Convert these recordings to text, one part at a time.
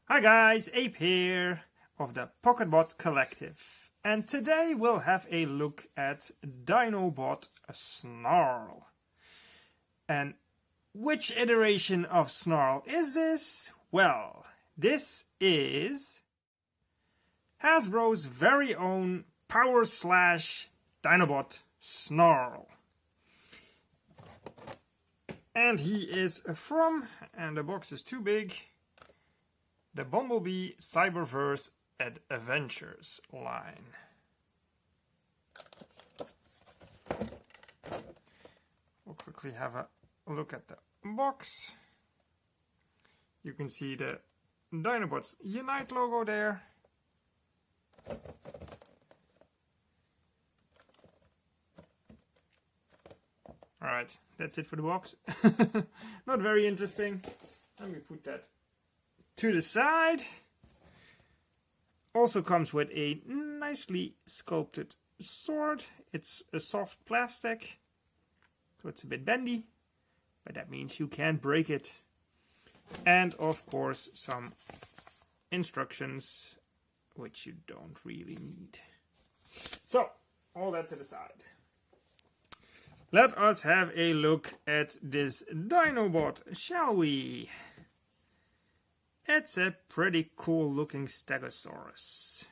Hi guys, Ape here of the Pocketbot Collective, and today we'll have a look at Dinobot Snarl. And which iteration of Snarl is this? Well, this is Hasbro's very own Power Slash Dinobot Snarl. And he is from, and the box is too big, the Bumblebee Cyberverse Adventures line. We'll quickly have a look at the box. You can see the Dinobots Unite logo there. Alright, that's it for the box. Not very interesting. Let me put that to the side. Also comes with a nicely sculpted sword. It's a soft plastic, so it's a bit bendy, but that means you can't break it. And of course some instructions, which you don't really need. So, all that to the side. Let us have a look at this Dinobot, shall we? It's a pretty cool looking Stegosaurus.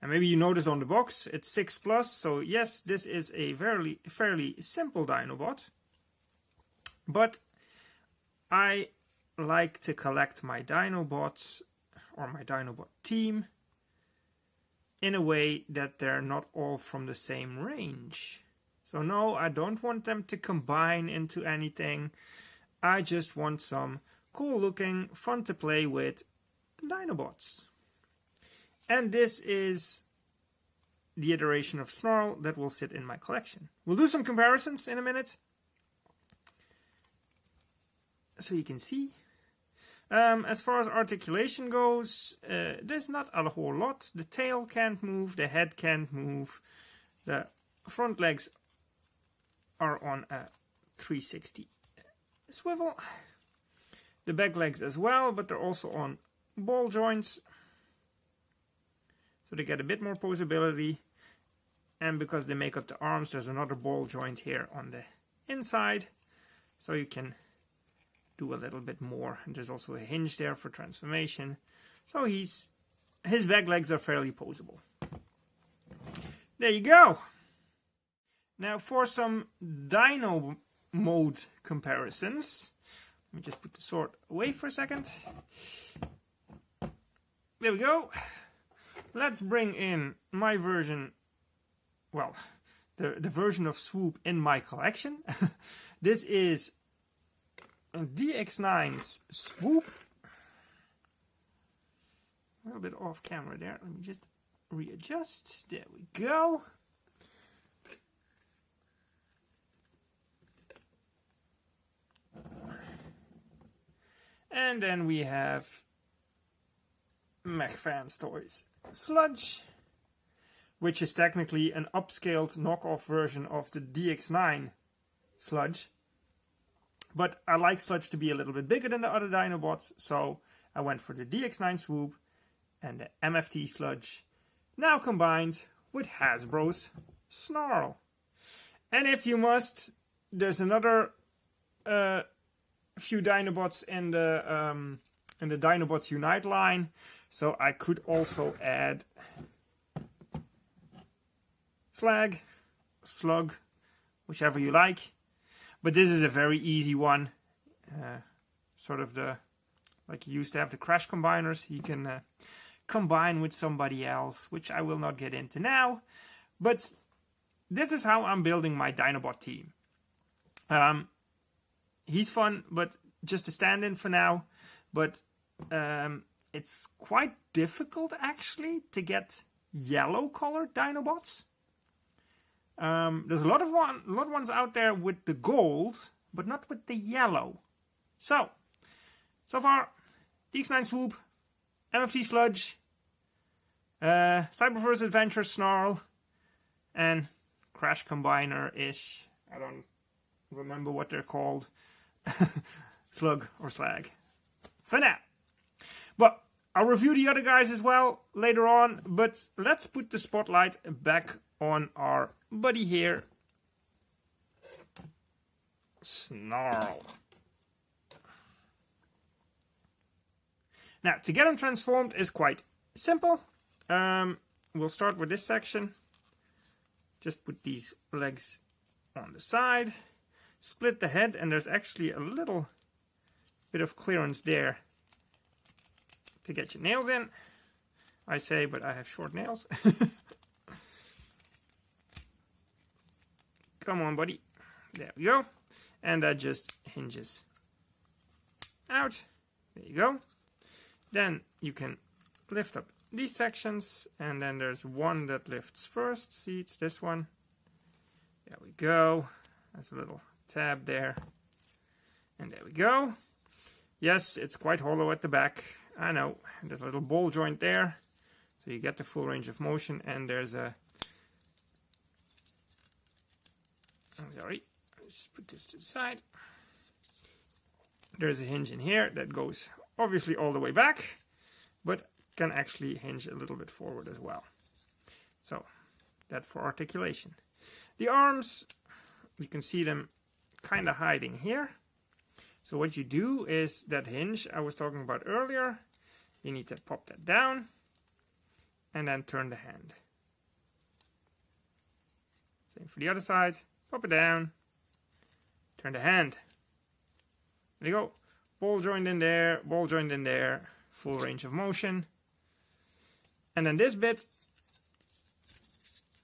And maybe you noticed on the box, it's 6+, so yes, this is a fairly simple Dinobot. But I like to collect my Dinobots, or my Dinobot team, in a way that they're not all from the same range. So no, I don't want them to combine into anything. I just want some cool looking, fun to play with Dinobots. And this is the iteration of Snarl that will sit in my collection. We'll do some comparisons in a minute, so you can see. As far as articulation goes, there's not a whole lot. The tail can't move, the head can't move, the front legs are on a 360 swivel, the back legs as well, but they're also on ball joints, so they get a bit more posability. And because they make up the arms, there's another ball joint here on the inside, so you can do a little bit more. And there's also a hinge there for transformation, so his back legs are fairly posable. There you go. Now for some dino mode comparisons. Let me just put the sword away for a second. There we go. Let's bring in my version, well, the version of Swoop in my collection. This is DX9's Swoop. A little bit off camera there. Let me just readjust. There we go. And then we have McFans Toys Sludge, which is technically an upscaled knockoff version of the DX9 Sludge. But I like Sludge to be a little bit bigger than the other Dinobots, so I went for the DX9 Swoop and the MFT Sludge, now combined with Hasbro's Snarl. And if you must, there's another few Dinobots in the Dinobots Unite line, so I could also add Slug, whichever you like. But this is a very easy one, sort of like you used to have the Crash Combiners. You can combine with somebody else, which I will not get into now. But this is how I'm building my Dinobot team. He's fun, but just a stand-in for now. But it's quite difficult, actually, to get yellow-colored Dinobots. There's a lot of ones out there with the gold, but not with the yellow. So far, DX9 Swoop, MFT Sludge, Cyberverse Adventure Snarl, and Crash Combiner-ish. I don't remember what they're called. Slug or Slag. for now. But I'll review the other guys as well later on, but let's put the spotlight back on our buddy here, Snarl. Now, to get him transformed is quite simple. We'll start with this section. Just put these legs on the side, split the head, and there's actually a little bit of clearance there to get your nails in. I say, but I have short nails. Come on, buddy. There we go. And that just hinges out. There you go. Then you can lift up these sections, and then there's one that lifts first. See, it's this one. There we go. There's a little tab there. And there we go. Yes, it's quite hollow at the back. I know. There's a little ball joint there. So you get the full range of motion, and there's a... I'm sorry. Let's put this to the side. There's a hinge in here that goes obviously all the way back, but can actually hinge a little bit forward as well. So that for articulation. The arms, you can see them kind of hiding here. So what you do is that hinge I was talking about earlier, you need to pop that down and then turn the hand. Same for the other side. Pop it down, turn the hand. There you go. Ball joint in there, ball joint in there, full range of motion. And then this bit,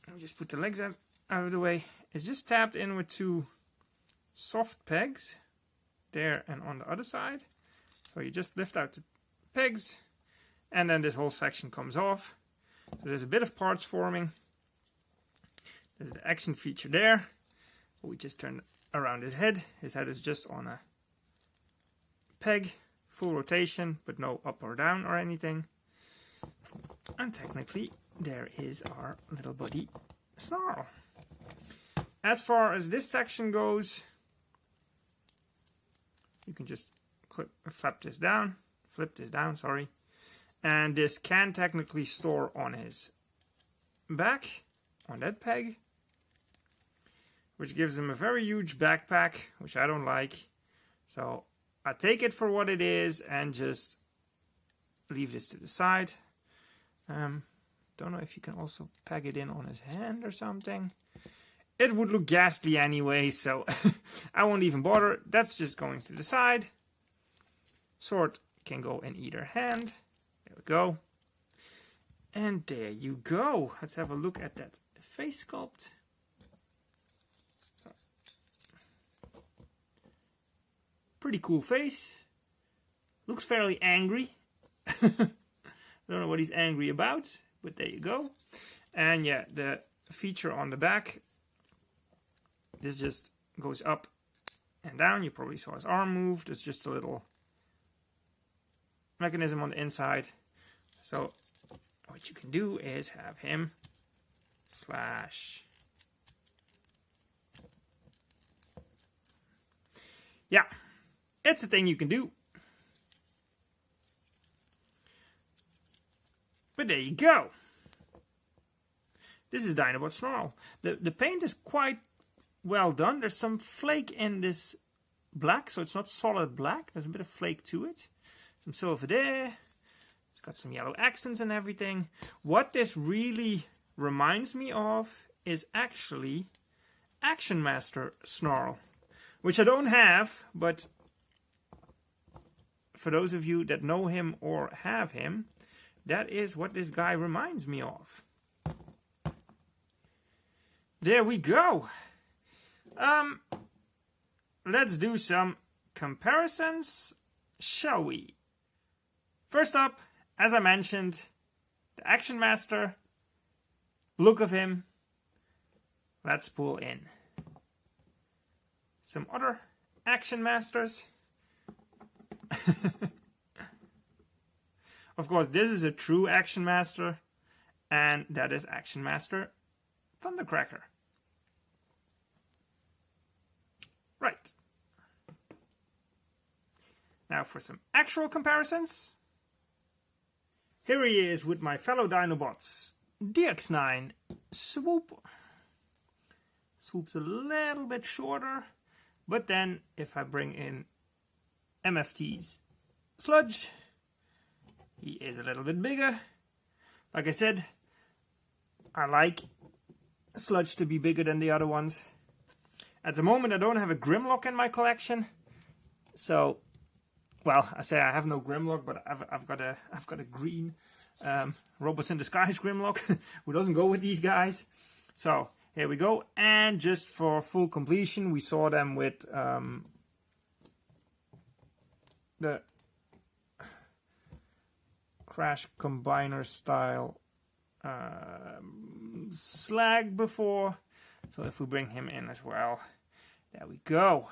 I'll just put the legs out of the way, is just tapped in with two soft pegs, there and on the other side. So you just lift out the pegs, and then this whole section comes off. So there's a bit of parts forming. There's the action feature there. We just turn around his head. His head is just on a peg, full rotation, but no up or down or anything. And technically, there is our little buddy Snarl. As far as this section goes, you can just flip this down, sorry. And this can technically store on his back, on that peg, which gives him a very huge backpack, which I don't like. So I take it for what it is and just leave this to the side. Don't know if you can also peg it in on his hand or something. It would look ghastly anyway, so I won't even bother. That's just going to the side. Sword can go in either hand. There we go. And there you go. Let's have a look at that face sculpt. Pretty cool face. Looks fairly angry. Don't know what he's angry about, but there you go. And yeah, the feature on the back, this just goes up and down. You probably saw his arm move. There's just a little mechanism on the inside. So what you can do is have him slash. Yeah, it's a thing you can do. But there you go. This is Dinobot Snarl. The paint is quite well done. There's some flake in this black, so it's not solid black. There's a bit of flake to it. Some silver there. It's got some yellow accents and everything. What this really reminds me of is actually Action Master Snarl, which I don't have, but for those of you that know him or have him, that is what this guy reminds me of. There we go. Let's do some comparisons, shall we? First up, as I mentioned, the Action Master. Look of him. Let's pull in some other Action Masters. Of course, this is a true Action Master, and that is Action Master Thundercracker. Right. Now for some actual comparisons. Here he is with my fellow Dinobots. DX9 Swoop. Swoop's a little bit shorter, but then if I bring in MFT's Sludge, he is a little bit bigger. Like I said, I like Sludge to be bigger than the other ones. At the moment I don't have a Grimlock in my collection, so, well, I say I have no Grimlock, but I've got a green Robots in Disguise Grimlock who doesn't go with these guys. So here we go, and just for full completion, we saw them with the Crash Combiner style slag before. So if we bring him in as well, there we go.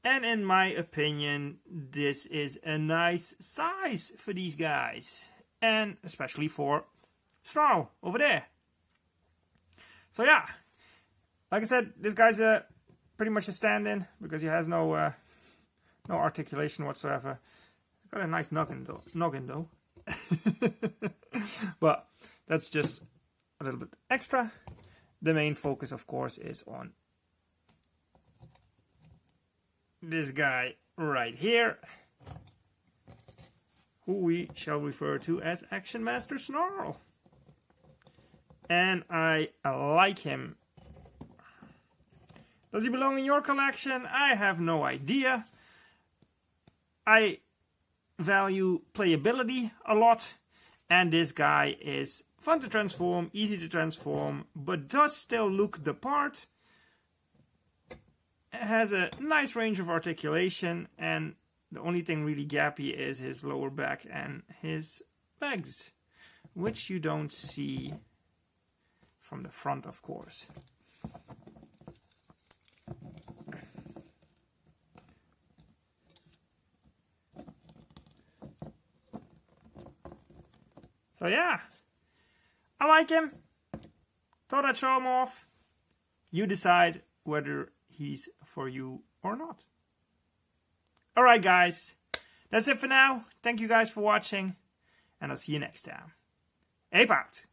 And in my opinion, this is a nice size for these guys, and especially for Snarl over there. So yeah, like I said, this guy's pretty much a stand-in because he has no articulation whatsoever. He's got a nice noggin though. But that's just a little bit extra. The main focus, of course, is on this guy right here, who we shall refer to as Action Master Snarl. And I like him. Does he belong in your collection? I have no idea. I value playability a lot, and this guy is fun to transform, easy to transform, but does still look the part. Has a nice range of articulation, and the only thing really gappy is his lower back and his legs, which you don't see from the front, of course. So yeah, I like him. Thought I'd show him off. You decide whether he's for you or not. Alright guys, that's it for now. Thank you guys for watching, and I'll see you next time. Ape out!